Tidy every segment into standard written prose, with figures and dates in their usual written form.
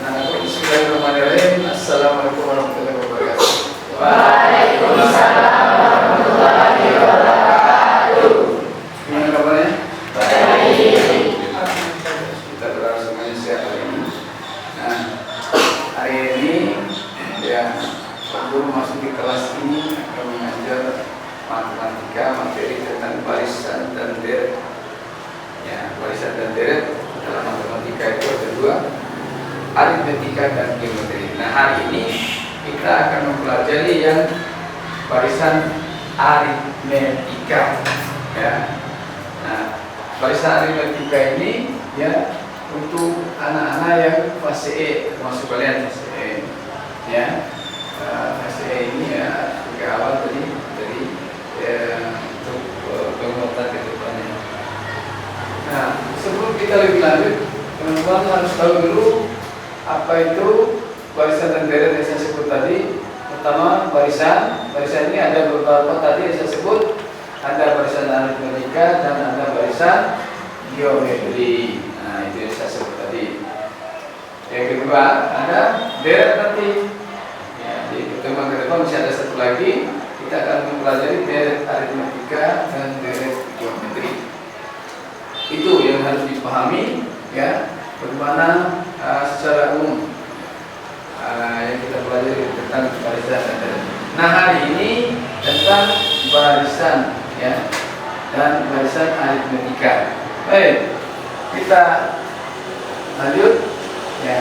Bismillahirrahmanirrahim. Assalamualaikum warahmatullahi wabarakatuh. Waalaikumsalam warahmatullahi wabarakatuh. Gimana kabarnya? Baik. Kita berharap semuanya sehat hari ini. Nah, hari ini ya, Pak Guru masuk di kelas ini akan mengajar matematika materi tentang barisan dan deret. Ya, barisan dan deret dalam matematika itu ada dua, aritmetika dan geometri. Nah, hari ini kita akan mempelajari yang barisan aritmetika. Ya. Nah, barisan aritmetika ini ya untuk anak-anak yang fase E, termasuk kalian fase E. Ya, fase E ini ya sebagai awal tadi dari untuk penguatan ke depannya. Nah, sebelum kita lebih lanjut, teman-teman harus tahu dulu apa itu barisan dan deret yang saya sebut tadi. Pertama, barisan ini ada beberapa tadi yang saya sebut. Ada barisan aritmetika dan ada barisan geometri. Nah, itu yang saya sebut tadi. Yang kedua, ada deret nanti. Ya, di pertemuan ke depan masih ada satu lagi. Kita akan mempelajari deret aritmetika dan deret geometri. Itu yang harus dipahami, ya, bagaimana secara umum yang kita pelajari tentang barisan dan deret. Nah, hari ini tentang barisan, ya, dan barisan aritmetika. Baik, kita lanjut, ya.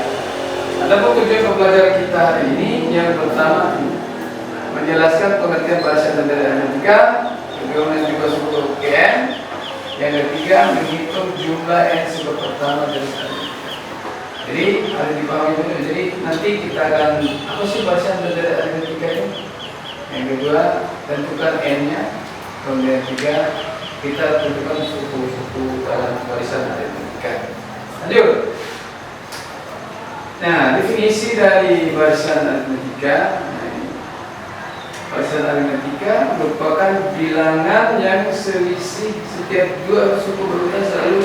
Adapun tujuan pembelajaran kita hari ini, yang pertama menjelaskan pengertian barisan dan deret aritmetika, kemudian juga struktur GN. Yang ketiga, menghitung jumlah n sebab pertama dan seterusnya. Jadi harus dipahami dulu. Jadi nanti kita akan apa sih barisan dan deret aritmetika itu? Yang kedua, tentukan n-nya. Kemudian tiga, kita tentukan suku-suku dalam barisan aritmetika. Lanjut. Nah, definisi dari barisan aritmetika. Barisan aritmetika merupakan bilangan yang selisih setiap dua suku berurutan selalu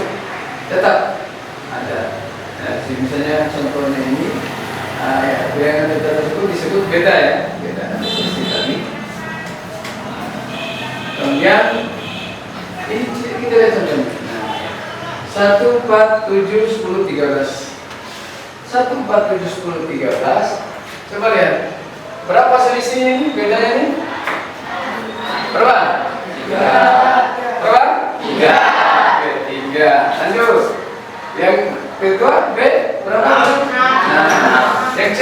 tetap ada. Nah, misalnya contohnya ini, bilangan data tersebut disebut beta, ya, beta seperti tadi. Kemudian ini kita lihat contohnya. 1, 4, 7, 10, 13. 1, 4, 7, 10, 13. Coba lihat. Berapa selisihnya ini? Bedanya ini? Berapa? 3. Berapa? 3. Oke, 3. Lanjut. Yang kedua, B berapa? 6. Yang C?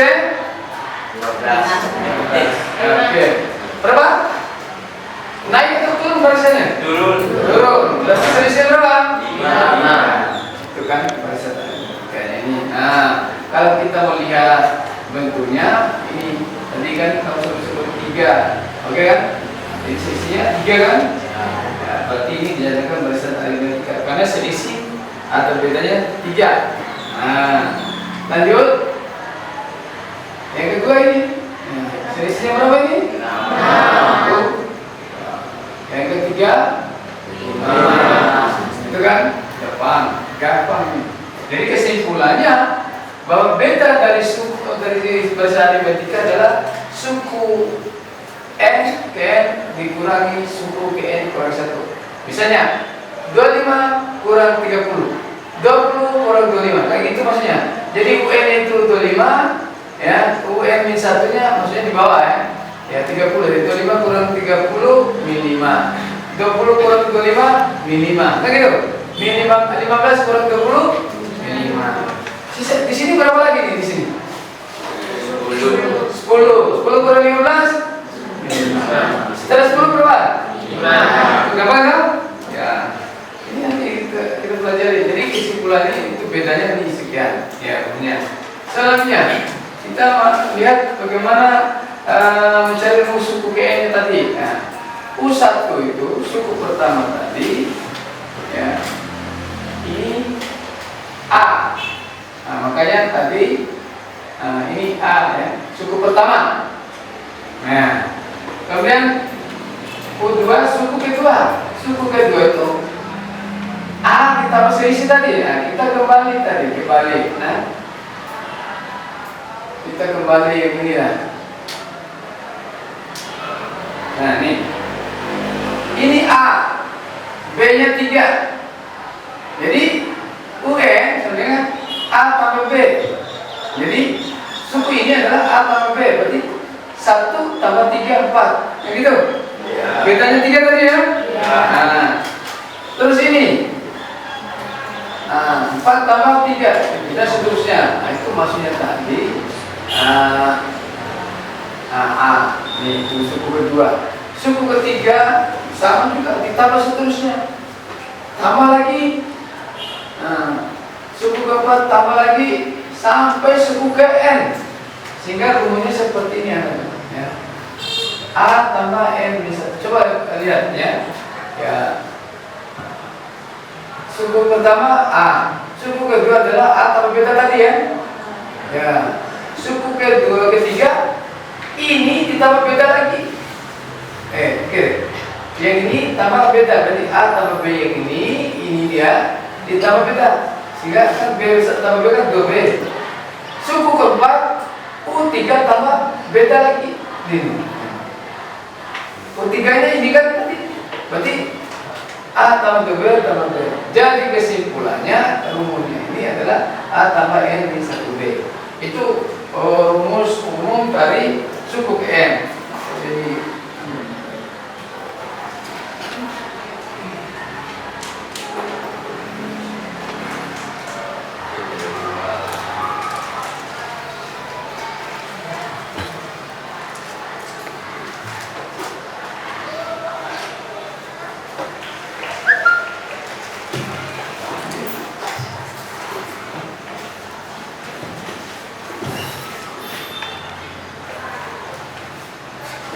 12. Oke. Berapa? Naik atau turun barisannya? Turun. Berarti selisihnya berapa? 5. Itu kan barisan kayak ini. Nah, kalau kita melihat bentuknya ini tadi kan kalau sebut 3, oke kan? Jadi selisihnya 3 kan? Ya, berarti ini dijadikan barisan aritmetika karena selisih atau bedanya 3. Nah, lanjut. Yang kedua ini, selisihnya berapa ini? 6. Yang ketiga 5. Itu kan? Gampang. Jadi kesimpulannya bahwa beta dari barisan aritmetika adalah suku n ke n dikurangi suku ke n kurang 1. Misalnya 25 kurang 30, 20 kurang 25, kayak gitu maksudnya. Jadi UN itu 25, ya, UN min satunya maksudnya di bawah, ya 30. Jadi 25 kurang 30 min 5, 20 kurang 25 min 5, kayak gitu. Min 15 kurang 20 min 5. Di sini berapa lagi nih di sini? 10 kurang 15. Setelah 10 berapa? 5. Berapa kan? Ya. Ini nanti kita pelajari. Jadi kesimpulannya itu bedanya di sekian. Ya, kemudian selanjutnya kita lihat bagaimana mencari suku GN tadi. Nah, U1 itu suku pertama tadi, ya. Ini A. Nah, makanya tadi ini A, ya, suku pertama. Nah, kemudian U2 suku kedua. Suku kedua itu A ditambah selisih tadi. Nah, kita kembali tadi kebalik. Nah, Kita kembali yang ini lah. Nah nih, ini A, B-nya 3. Jadi UN sama dengan A tambah B. Jadi suku ini adalah A tambah B. Berarti 1 tambah 3 4. Yang gitu. Ya. Bedanya 3 tadi ya. Ya. Nah, terus ini 4 tambah 3. Kita seterusnya. Nah itu maksudnya tadi. A. Ini itu suku kedua. Suku ketiga sama juga ditambah seterusnya. Tambah lagi. Suku keempat tambah lagi sampai suku ke N. Sehingga rumusnya seperti ini ya. A tambah N bisa. Coba lihat ya. Ya. Suku pertama A. Suku kedua adalah A tambah beta tadi ya. Ya. Suku kedua ketiga ini ditambah beta lagi. Oke. Yang ini tambah beta, berarti A tambah B yang ini dia ditambah beta. Sehingga kan B tambah B kan 2B. Suku keempat U3 tambah beta lagi. Ini. U3 nya ini kan tadi. Berarti A tambah 2B tambah B. Jadi kesimpulannya rumusnya ini adalah A tambah N min 1B. Itu rumus umum dari suku ke N. Jadi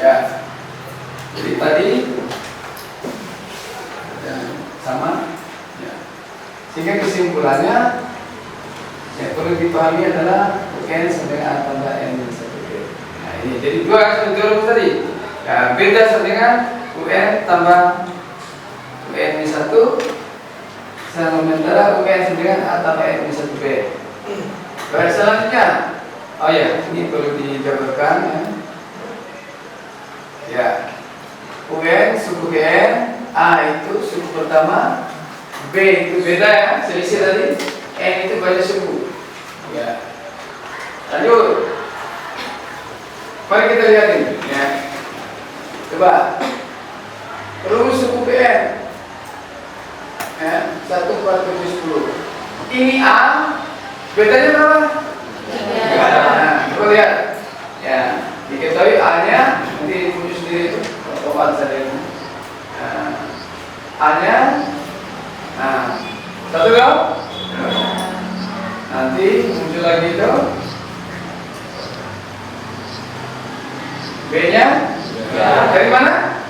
ya, jadi tadi ya, sama ya. Sehingga kesimpulannya yang perlu dipahami adalah UN sama dengan A tambah N min 1B. Nah ini jadi dua rumus tadi ya, beda sama dengan UN tambah UN min 1 sementara UN sama dengan A tambah N min 1B. Baik, selanjutnya oh ya, ini perlu dijabarkan ya. Ya, UN suku GN, A itu suku pertama, B itu beda ya, selisih tadi, N itu banyak suku. Ya, lanjut. Mari kita lihat ini. Ya, coba. Rumus suku BN. Ya, 1, 4, 7, 10. Ini A, bedanya berapa? 3. Nah, coba lihat. Ya. Diketahui A-nya nanti rumus sendiri itu otomatis saja. A-nya, satu dong. Nanti muncul lagi itu B-nya dari mana?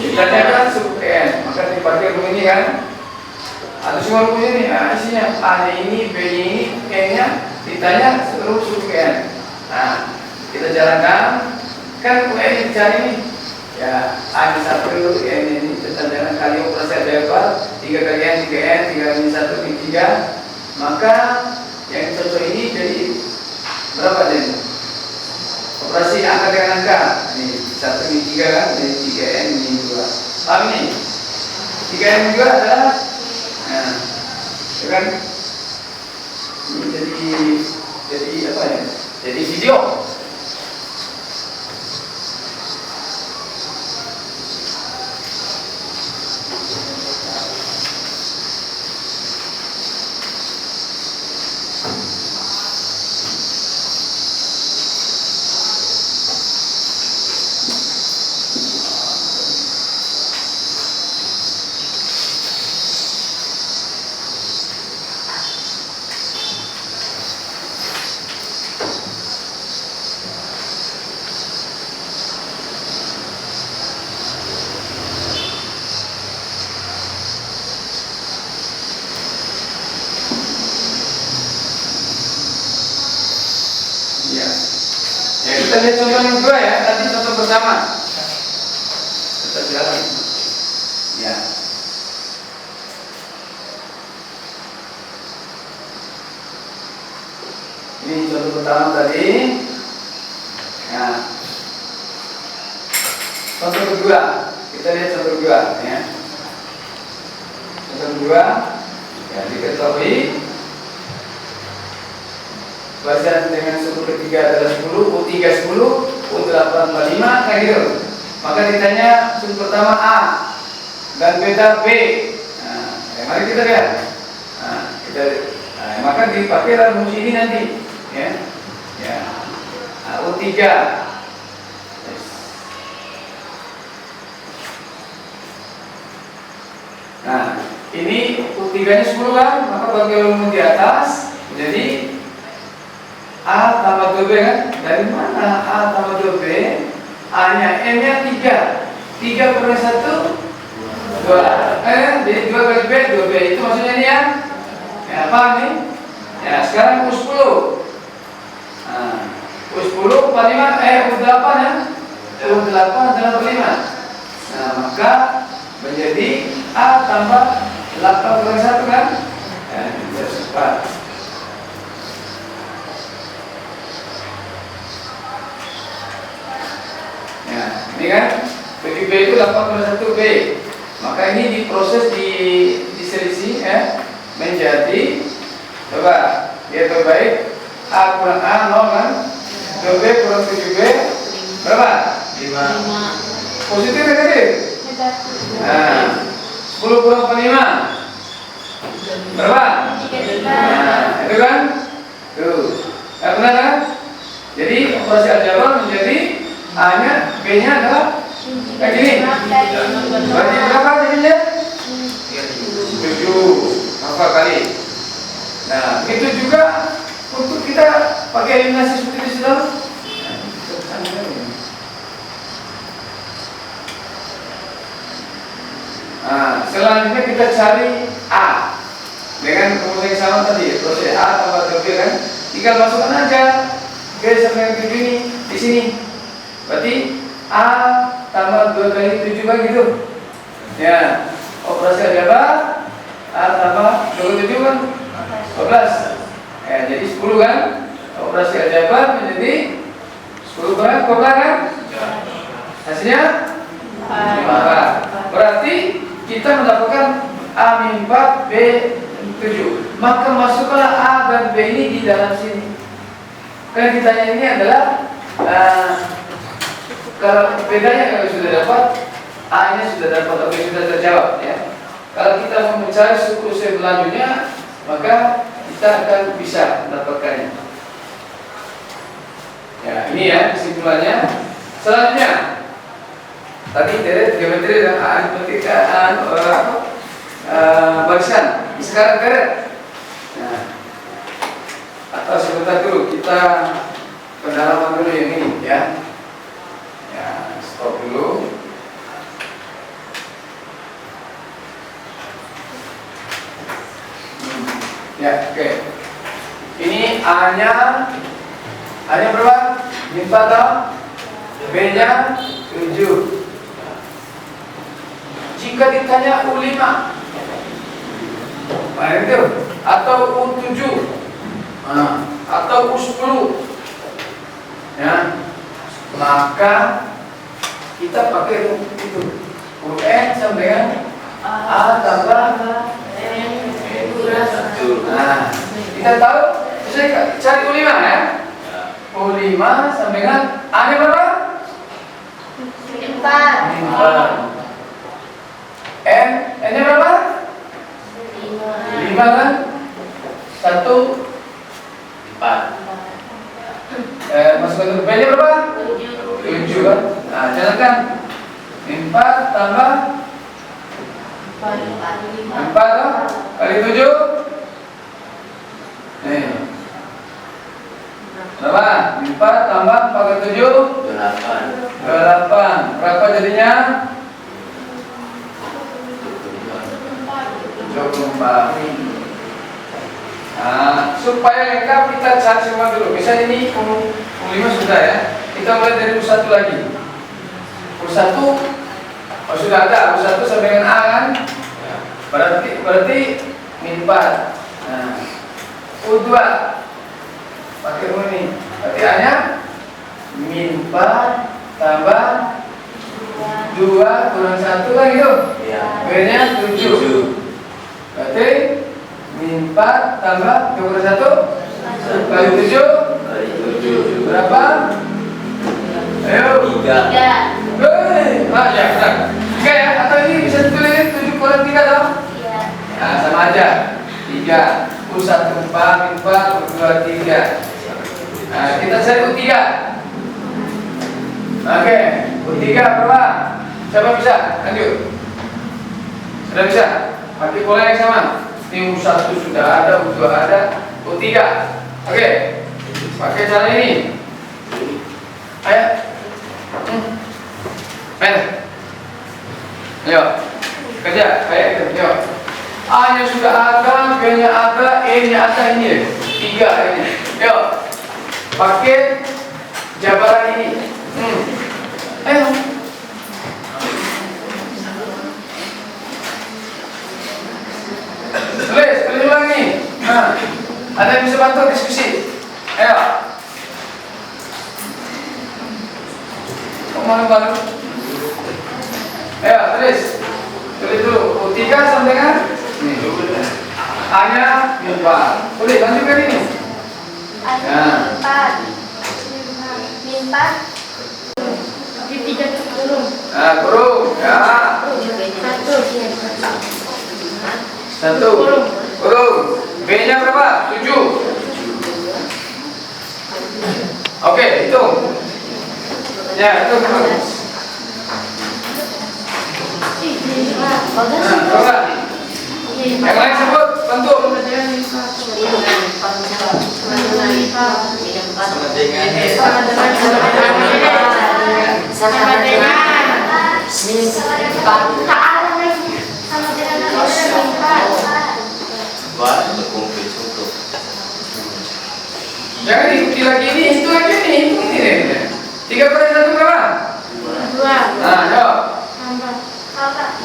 Kita kan suku N, maka dipakai rumus ini kan. Atau semua rumus ini isinya A-nya ini, B-nya ini, N-nya ditanya seluruh suku N. Nah, kita jalankan kan UN yang dicari ini ya A min 1 N ini kita jalan kali operasi adaptar 3 kali N 3N 3 min 1 min 3 maka yang cocok ini jadi berapa jadi operasi angka dengan angka ini 1 min 3 kan jadi 3N min 2 paham ini 3N min 2 adalah nah itu kan ini jadi apa ya jadi video. Kita lihat contoh yang kedua ya, tadi contoh pertama. Kita jalan. Ya. Ini contoh pertama tadi. Nah, contoh kedua, kita lihat contoh kedua ya. Contoh kedua, ya diketahui bacaan dengan suku ketiga adalah 10, U3 10, U8 45, kayak gitu. Maka ditanya suku pertama A dan beta B. Nah, mari kita lihat. Maka dipakai rumus ini nanti, ya. Ya. Nah, U3. Yes. Nah, ini U3-nya 10 kan, maka bagi rumus di atas jadi A tambah 2B kan? Dari mana A tambah 2B? A-nya, M-nya 3. 3 kurang 1, 2. Jadi 2 kali B, 2B. Itu maksudnya ini ya? Ya, paham nih? Ya, sekarang U10. Nah, U10, 45, U8 ya? U8 adalah 45. Nah, maka menjadi A tambah 8 kurang 1 kan? Ya, bisa cepat. Ya, ini kan 7B itu 8,1B. Maka ini diproses diselisih ya, menjadi, coba lihat baik, A kurang A 0 kan, 2B kurang 7B berapa? 5. Positif ya tadi? Nah, 10 kurang 5 berapa? Nah, itu kan? Tuh, nah, benar kan? Jadi operasi aljabar menjadi A-nya, B-nya adalah kayak gini. Berarti berapa jadinya? 7. Apa kali? Nah, itu juga untuk kita pakai eliminasi seperti itu sudah. Nah, selanjutnya kita cari A dengan rumus yang sama tadi, proses A tambah 2B kan? Tinggal masukkan aja B sampai 7 ini di sini. Berarti A tambah 2 kali 7 kan gitu. Ya, operasi aljabar A tambah 2 kali 7 kan 12. Ya, jadi 10 kan. Operasi aljabar menjadi 10 berapa kan? Hasilnya 5. Berarti kita mendapatkan A-4 B 7. Maka masukkanlah A dan B ini di dalam sini. Karena ditanya ini adalah kalau bedanya kalau sudah dapat, A-nya sudah dapat atau sudah terjawab ya. Kalau kita mau mencari suku selanjutnya, maka kita akan bisa mendapatkannya. Ya, ini ya kesimpulannya. Selanjutnya, tadi dari geometri dan aritmatika barisan. Sekarang deret. Nah, atau sebentar dulu kita pendalaman dulu yang ini ya. Ya, stop dulu. Ya, oke. Ini A-nya berapa? 4 atau B-nya 7. Jika ditanya U5 itu atau U7 atau U10 ya, maka kita pakai itu UN sama dengan A tambah N. Nah, kita tahu bisa cari U5 ya. U5 sama dengan A-nya berapa? 4. N-nya berapa? 5 kan? 1 4. Masukkan B-nya berapa? 7 kan? Nah, jalankan 4 tambah 4 kali 7. Nih. Berapa? 4 tambah 4 kali 7 8. Berapa jadinya? 24. Nah, supaya lengkap kita cari semua dulu. Misalnya ini U5 sudah ya. Kita mulai dari U1 lagi. U1 sudah ada. U1 sampai dengan A kan? Berarti min 4. Nah, U2 pakai 4 tambah 2 kurang 1 kan gitu. B-nya 7. Berarti min 4 tambah 2 kurang 1 kali 7 berapa? Ayo 3. Ya benar. 3 ya, atau ini bisa ditulis 7 kurang 3 dong? Nah, sama aja 3 U1 4 min 4 berdua 3. Nah, kita cari U3. Oke, U3 berapa? Siapa bisa? Lanjut. Sudah bisa? Pakai pola yang sama. Ini U1 sudah ada, U2 ada, U3. Oke, pakai cara ini. Ayo. Ayo, kerja kayak itu. Ayo. A-nya sudah ada, B-nya ada, E-nya ada, ini 3 ini. Ayo, pakai jabaran ini. Ayo. Tulis ulang nih. Nah, ada yang bisa bantu diskusi. Ayo. Malu-malu. Ayo, tulis. Tulis dulu. U3 sama dengan A-nya min 4. Tulis, lanjutkan ini. A-nya min 4. Di 3 kurung. Nah, kurung. Ya. 1. Kurung. B-nya berapa? 7. Oke, hitung. Ya, itu kurung. Nah, coba. Yang lain sebut, bantu. Jangan diikuti lagi ini, hitung aja nih, hitung ini. 3 per 1 berapa? 2. Nah, ayo.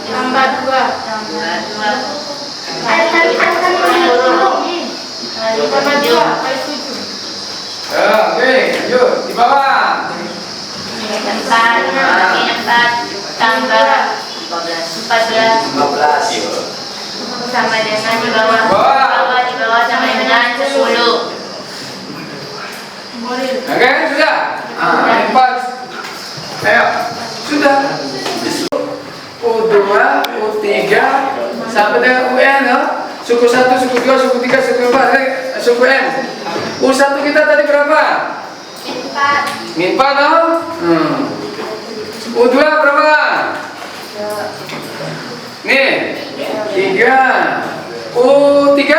Tambah 2. Tambah 2 kali 7. Oke, lanjut. Di bawah. 4 tambah 14 sama dengan di bawah sama dengan 10. Oke, sudah. Ah, 4. Ayo, sudah. U2, U3 sampai dengan UN ya. Suku 1, suku 2, suku 3, suku 4, suku N. U1 kita tadi berapa? Min 4 dong? U2 berapa? Nih, 3. U3 10.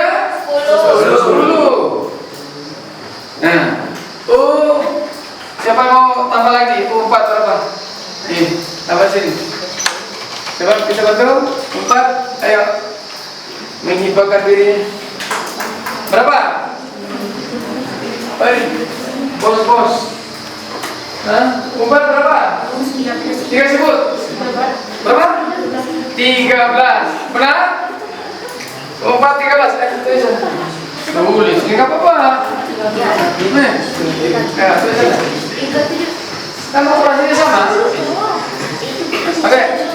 Nah, siapa mau tambah lagi? U4 berapa? Nih, tambah sini. Coba bisa bantu? 4, ayo. Menghibahkan diri. Berapa? Baik, bos. Hah? 4 berapa? 3 sebut. Berapa? 13. Benar? 4, 13. Tulis. Tulis. Ini nggak apa-apa. Nih. Ya, tulis. Kan operasinya sama. Oke.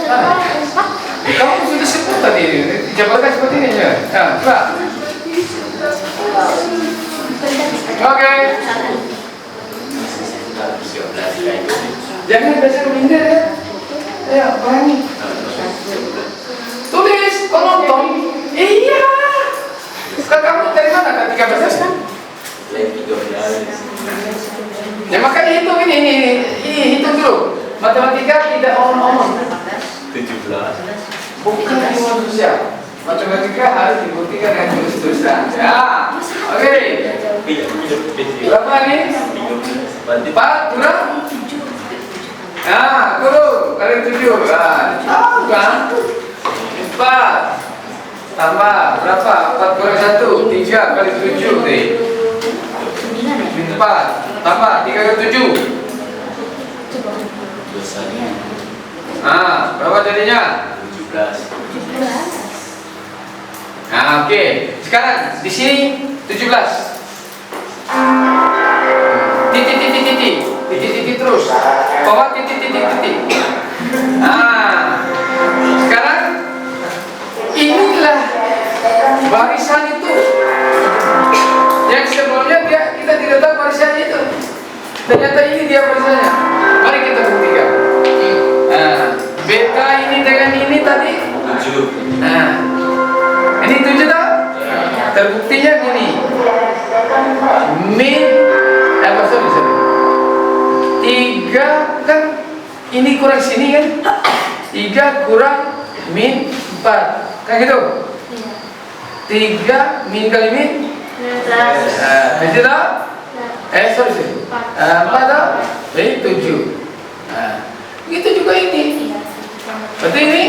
Kamu sudah sebut tadi, dijabarkan seperti ini ya. Ya, coba. Oke. Jangan belajar minder ya. Ayo, berani. Tulis, penonton. Iya. Kan kamu dari mana? Kan 13 kan? Ya makanya hitung ini hitung dulu. Matematika tidak omong-omong. 17. Bukan ilmu sosial. Matematika harus dibuktikan dengan tulis-tulisan. Ya, oke. Berapa nih? 4 kurang? Nah, kurung kali 7. Nah, tahu kan? 4 tambah berapa? 4 kurang 1, 3 kali 7 nih. 4 tambah 3 kali 7. Nah, berapa jadinya? 17. Nah, oke. Sekarang di sini 17. Titik. titik-titik terus. Koma titik-titik-titik. Nah, sekarang inilah barisan itu. Yang sebelumnya kita tidak tahu barisannya itu. Ternyata ini dia barisannya. Mari kita buktikan. Nah, beta ini dengan ini tadi 7. Nah, ini 7 tak? Terbuktinya gini. Min sorry. 3 kan ini kurang sini kan? 3 kurang min 4. Kan gitu? 3 min kali min? 7 tak? Sorry. 4 tak? Jadi 7. Nah, begitu juga ini. Berarti ini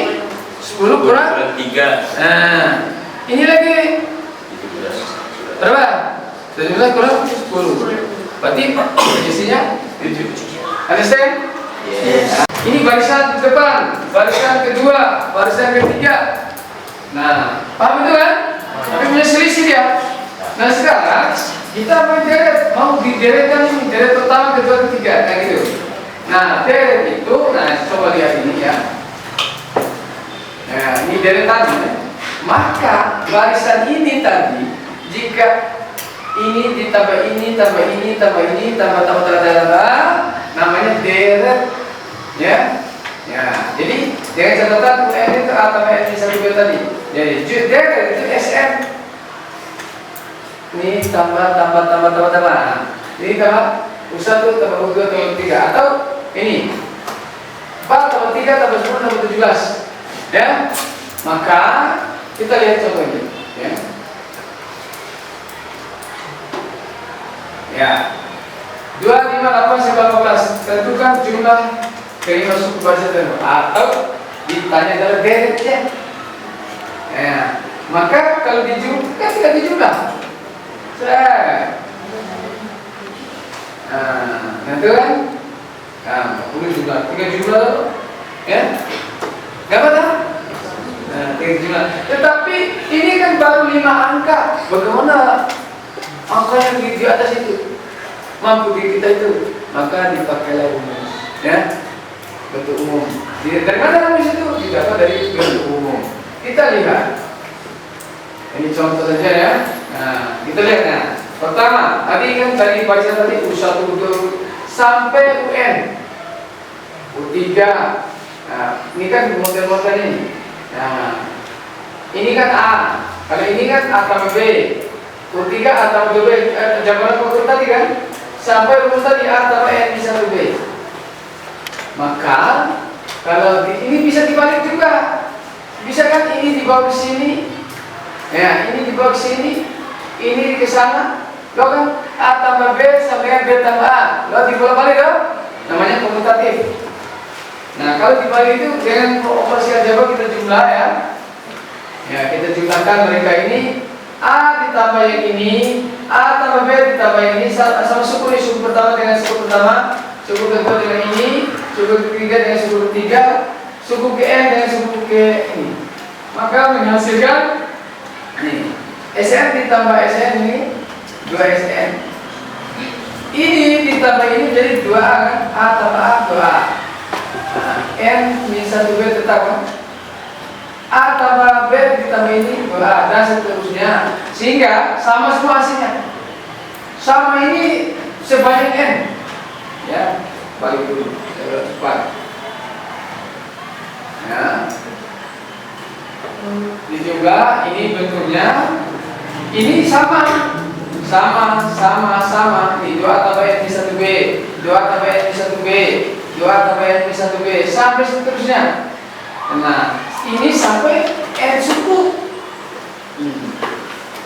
10 kurang 3. Nah, ini lagi 17. berapa? 17 kurang 10. Berarti posisinya 7. Understand? Yes. Ini barisan depan, barisan kedua, barisan ketiga. Nah, paham itu kan? Tapi punya selisih dia. Nah sekarang kita mau deret, mau dideretkan ini deret pertama, kedua, ketiga, kayak gitu. Nah deret itu, nah coba lihat ini ya. Nah ini deretannya. Maka barisan ini tadi jika ini ditambah ini, tambah ini, tambah ini, tambah namanya deret, ya. Ya, jadi dengan catatan UN itu A tambah N minus 1B tadi. Jadi deret itu SM. Ini tambah. Ini tambah U1 tambah U2 tambah U3 atau ini 4 tambah 3 tambah 10 tambah 17. Ya. Maka kita lihat contohnya, ya. Ya. 2, 5, 8, 19. Tentukan jumlah kelima suku barisan tertentu atau ditanya adalah deretnya. Ya. Maka kalau dijumlah kan tidak dijumlah. Nah, itu kan? Nah, 40 jumlah, 3 jumlah, ya? Gak apa-apa? Nah, 3 jumlah. Tetapi ini kan baru 5 angka. Bagaimana angka yang di atas itu mampu di kita itu? Maka dipakailah rumus, ya? Bentuk umum. Dari mana rumus itu? Didapat dari bentuk umum. Kita lihat. Ini contoh saja ya. Nah, kita lihat ya. Pertama, tadi kan dari barisan tadi U1, U2 sampai UN. U3. Nah, ini kan model-model ini. Nah, ini kan A. Kalau ini kan A tambah B. U3 A tambah B. Jawaban pokok tadi kan sampai rumus tadi A tambah N bisa B. Maka kalau ini bisa dibalik juga. Bisa kan ini dibawa ke sini. Ya, ini dibawa ke sini. Ini ke sana. Lo kan A tambah B sama dengan B tambah A. Lo dibolak-balik lo. Namanya komutatif. Nah, kalau dibalik itu dengan operasi aljabar kita jumlah ya. Ya, kita jumlahkan mereka ini. A ditambah yang ini, A tambah B ditambah yang ini sama suku ini, suku pertama dengan suku pertama, suku kedua dengan ini, suku ketiga dengan suku ketiga, suku ke N dengan suku ke ini. Maka menghasilkan ini SN ditambah SN ini 2 SN. Ini ditambah ini jadi 2A kan? A tambah A 2A. Nah, N minus 1B tetap kan? A tambah B ditambah ini 2A dan seterusnya. Sehingga sama semua hasilnya. Sama ini sebanyak N. Ya, balik dulu. Cepat. Ya. Dijumlah ini bentuknya. Ini sama. Ini 2A tambah N minus 1B, 2A tambah N minus 1B, 2A tambah N minus 1B sampai seterusnya. Nah, ini sampai N suku.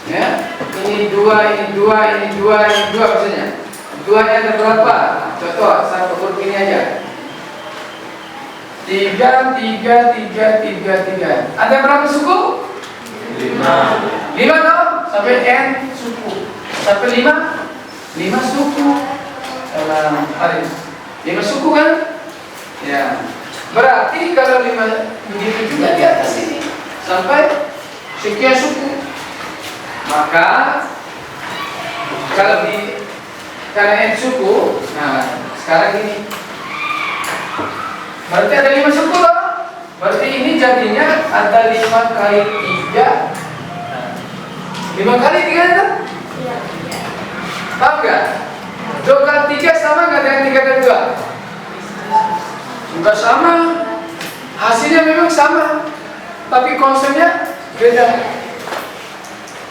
Ya, ini 2 maksudnya. 2 nya ada berapa? Contoh, saya ukur ini aja. 3. Ada berapa suku? 5 dong, sampai N suku. Sampai 5 suku. Ada 5 suku kan? Ya. Berarti kalau 5 begitu juga di atas ini sampai sekian suku. Maka kalau karena N suku, nah Sekarang ini. Berarti ada 5 suku loh. Berarti ini jadinya ada 5 kali 3. 5 kali 3 itu? Iya. Paham nggak? 2 kali 3 sama nggak dengan 3 kali 2? Juga sama. Hasilnya memang sama, tapi konsepnya beda.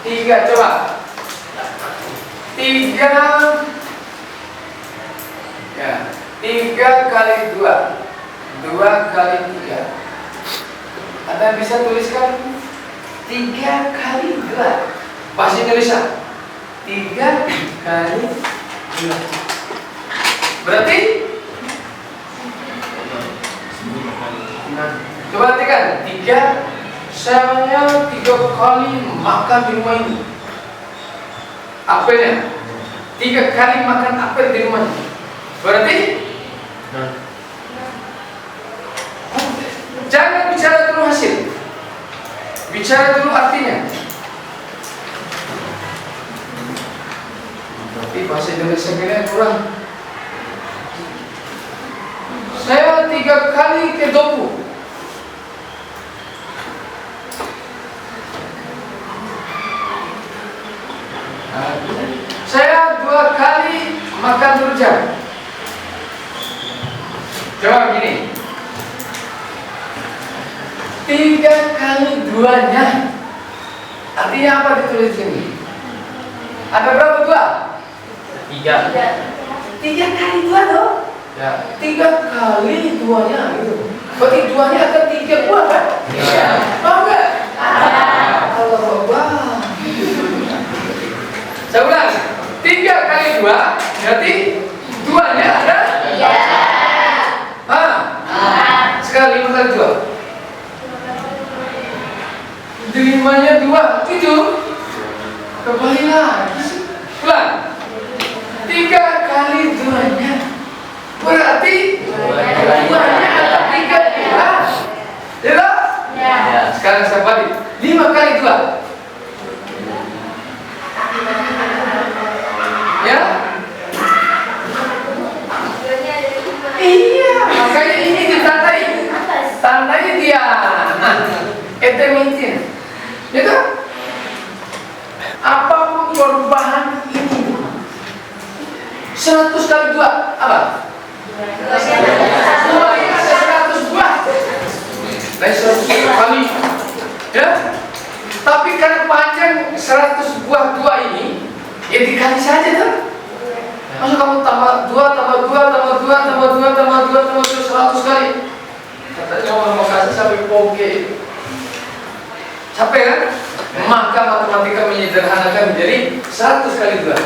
3 coba. 3 ya, 3 kali 2. 2 kali 3. Ada yang bisa tuliskan? 3 kali 2. Bahasa Indonesia. 3 kali 2. Berarti coba perhatikan, 3 saya 3 kali makan di rumah ini. Apelnya 3 kali makan apel di rumah ini. Berarti jangan bicara dulu hasil, bicara dulu artinya. Tapi bahasa Indonesia kalian kurang. Saya 3 kali ke Dopu. Saya 2 kali makan rujak. Coba begini, 3 kali 2-nya artinya apa ditulis sini? Ada berapa 2? 3. 3 kali 2 loh. Ya. 3 kali 2-nya gitu. Berarti 2-nya ada 3 buah kan? Iya. Mau nggak? Allah Allah. Saya ulang, 3 kali 2 berarti 2-nya ada? Iya. Sekarang 5 kali 2. 5-nya 2, 7. Kembali lagi. Ulang. 3 kali 2-nya berarti 2-nya ada 3 buah. Ya? Ya. Sekarang saya balik. 5 kali 2. Ya? Iya, makanya ini ditandai. Tandai dia. Itu mungkin. Gitu? Apapun perubahan ini 100 kali 2 apa? 2 ini ada 100 buah. Dari 100 kali. Ya? Tapi karena panjang 100 buah 2 ini, ya dikali saja tuh. Masa kamu tambah 2, tambah 2, tambah 2, tambah 2, tambah 2, tambah 2, 100 kali. Katanya orang mau kasih sampai poge. Capek kan? Maka matematika menyederhanakan menjadi 100 kali 2.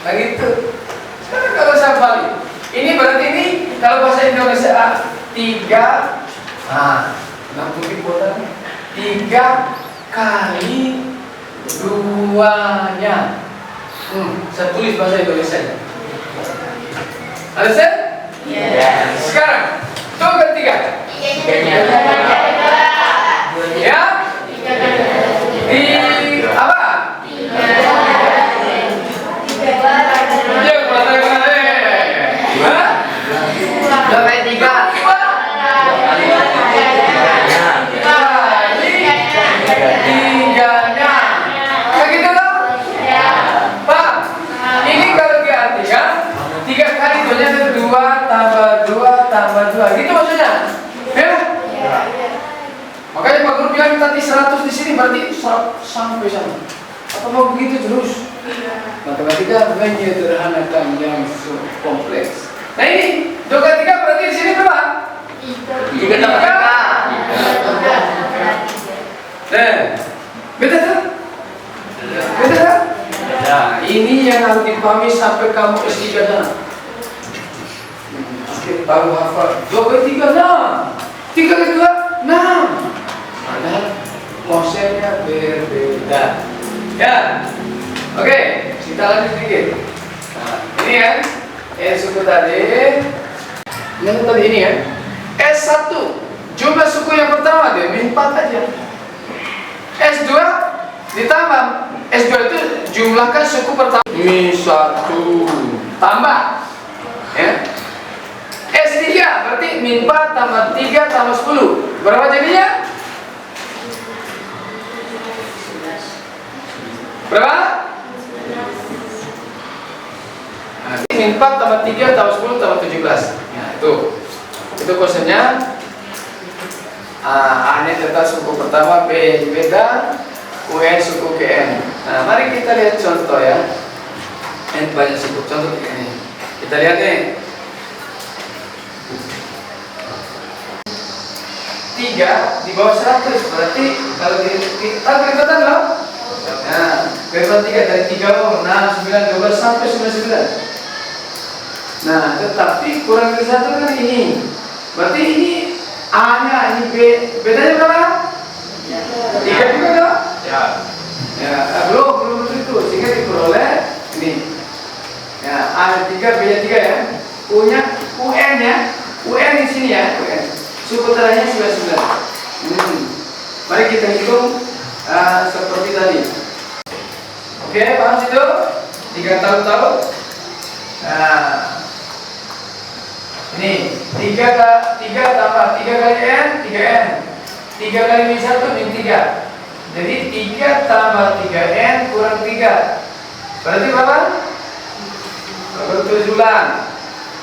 Nah gitu. Sekarang kalau saya balik, ini berarti ini kalau bahasa Indonesia 3. Nah, mungkin buatan 3 kali 2-nya. Saya tulis bahasa Indonesia. Understand? Iya. Sekarang, coba 3. Ya? Di apa? Ya, kata kemana? Hah? Sampai 3. Tiganya. Begitu loh? Pak, ini kalau diartikan 3 kali 2-nya itu 2 tambah 2 tambah 2. Gitu maksudnya? Ya? Makanya Pak Guru bilang tadi 100 di sini berarti sampai sana. Apa mau begitu terus? Matematika menyederhanakan yang kompleks. Nah ini 2 kali 3 berarti di sini berapa? 3 tambah 3. Nah, beda kan? Beda kan? Nah, ini yang harus dipahami sampai kamu S3 sana. Baru hafal 2 kali 3, 6. 3 kali 2, 6. Padahal konsepnya berbeda. Ya, oke, kita lanjut sedikit. Nah, ini ya, suku tadi. Yang tadi ini ya, S1 jumlah suku yang pertama dia 4 aja. S2 ditambah. S2 itu jumlahkan suku pertama. Mi 1 tambah, ya. berarti min 4 tambah 3 tambah 10. Berapa jadinya? Berapa? Nah, min 4 tambah 3 tambah 10 tambah 17. Nah, itu kosennya. A ini tetap suku pertama, B beda, UN suku ke N. Nah, mari kita lihat contoh ya. N banyak suku. Contoh ini. Kita lihat nih. 3 di bawah 100 berarti kalau kelihatan loh. Nah, kelihatan 3 dari 3 6, 9, 12 sampai 99. Nah, tetapi kurang dari 1 kan ini. Berarti ini A-nya, ini B. Bedanya berapa? 3 juga dong? Ya. Ya, belum itu. Sehingga diperoleh ini. Ya, A-nya 3, B-nya 3 ya. U-nya, UN-nya, UN di sini ya, UN. Suku terakhirnya 99. Mari kita hitung seperti tadi. Oke, paham situ? 3 tahun. Nah, ini 3 tambah 3 kali N, 3N. 3 kali min 1 min 3. Jadi 3 tambah 3N kurang 3. Berarti berapa? Berapa tujuan?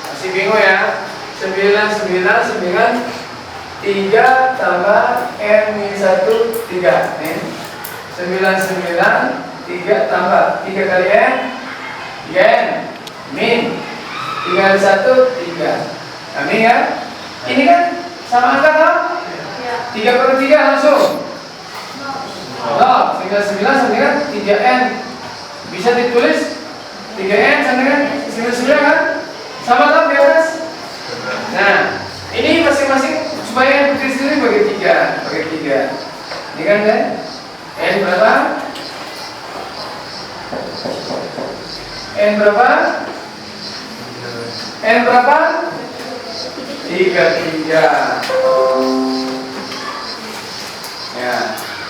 Masih bingung ya? 9 3 tambah N min 1 3. Nih. 9 3 tambah 3 kali N 3N min 3 kali 1 3. Amin ya? Ini kan sama angka kan? 3 per 3 langsung. Oh, sehingga 9 3N bisa ditulis 3N sama dengan 99 kan? Sama kan di atas? Nah, ini masing-masing supaya bukti sendiri bagi 3. Ini kan kan? N berapa? N berapa? 33. Ya,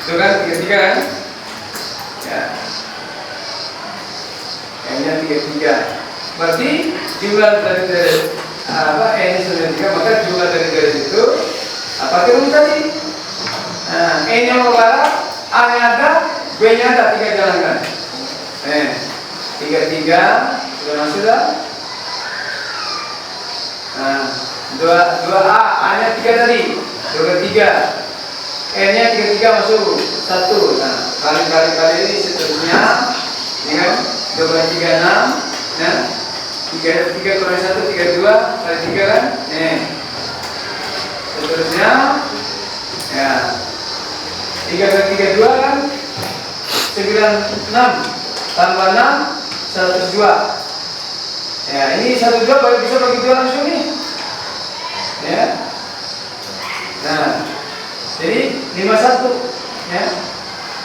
itu kan 33 kan? Ya. N-nya 33. Berarti jumlah dari N 93, maka jumlah dari garis itu pakai rumus tadi. Nah, N yang berbarak, A nya ada, B nya ada, 3 jalankan. 33 sudah masuk dah. Nah, 2A, A nya 3 tadi, 2 3. N nya 33 masuk 1. Nah, kali ini seterusnya, ini kan 2 3 6. Nah, 3 kurang 1 3 2 kali 3 kan? Seterusnya ya 3 kali 3 2 kan 96 tambah 6 102. Ya, ini 102 baru bisa bagi 2 langsung nih. Ya. Nah, jadi 51 ya.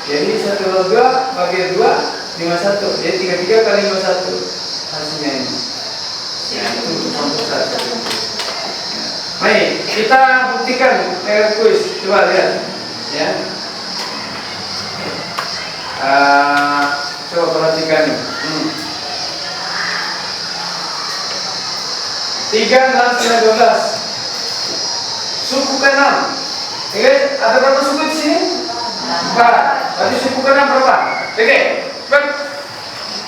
Jadi 102 bagi 2 51. Jadi 33 kali 51 hasilnya ini. Ya, itu contoh satu. Ya. Baik, kita buktikan lewat kuis. Coba lihat, ya. Coba perhatikan. 3 6 9 12. Suku ke-6. Oke, ada berapa suku di sini? 4. Berarti suku ke-6 berapa? Oke,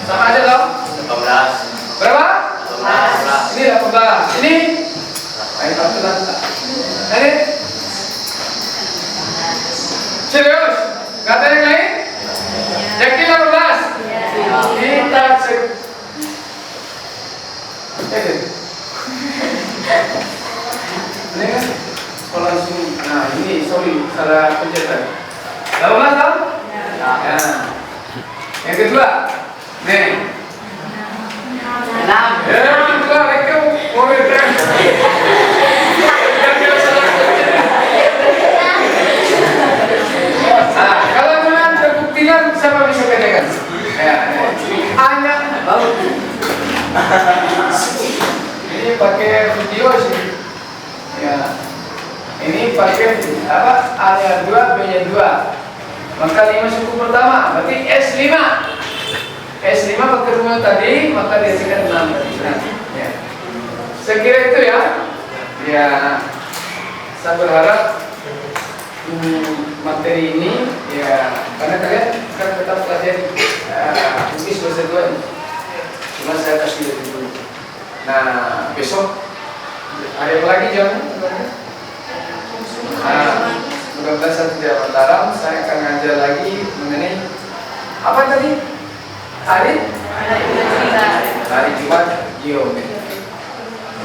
sama aja dong. 18. Berapa? 18. Ini 18. Ini? Ayo 14. Ini? Serius? Gak ada yang lain? Yakin 18? Kita cek. Ini kan? Kalau langsung, nah ini sorry salah pencetan. 18 tau? Ya. Yang kedua, nih. 6. Ya, kedua mereka mau berang. Nah, kalau dengan terbuktikan siapa bisa bedakan? Ya, hanya baru. Ini pakai video sih. Ya. Ini pakai apa? A-nya 2, B-nya 2. Maka 5 suku pertama, berarti S5. S5 pakai rumus tadi, maka dihasilkan 6 tadi. Ya. Saya kira itu ya. Ya, saya berharap materi ini ya, karena kalian kan tetap pelajari tulis bahasa dua ini. Cuma saya kasih lihat dulu. Nah, besok ada apa lagi jam? Mudah-mudahan saya tidak Mataram, saya akan ngajar lagi mengenai apa tadi? Hari Jumat geometri.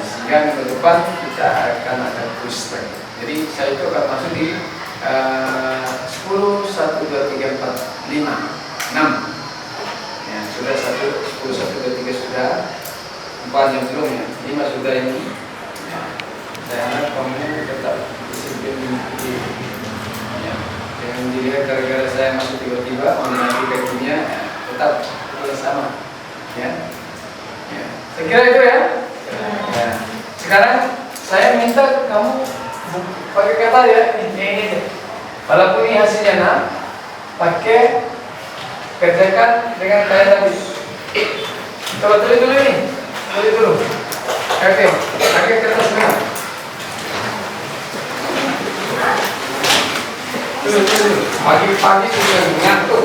Sehingga minggu depan kita akan ada kuis lagi. Jadi saya itu akan masuk di 10, 1, 2, 3, 4, 5, 6. Ya, sudah 10, 1, 2, 3 sudah, 4 yang belum ya, 5 sudah ini. Ya, saya harap kamu tetap disiplin mengikuti. Ya, jangan dilihat gara-gara saya masuk tiba-tiba mengenai kakinya, ya, tetap sama. Ya, ya. Saya kira itu ya. Ya. Sekarang saya minta kamu pakai kata ya, ini. Walaupun ini hasilnya nah, pakai kerjakan dengan kalian tadi. Coba tulis dulu ini, tulis dulu. Oke, pakai kertas merah. Tulis dulu. Pagi-pagi sudah ngantuk.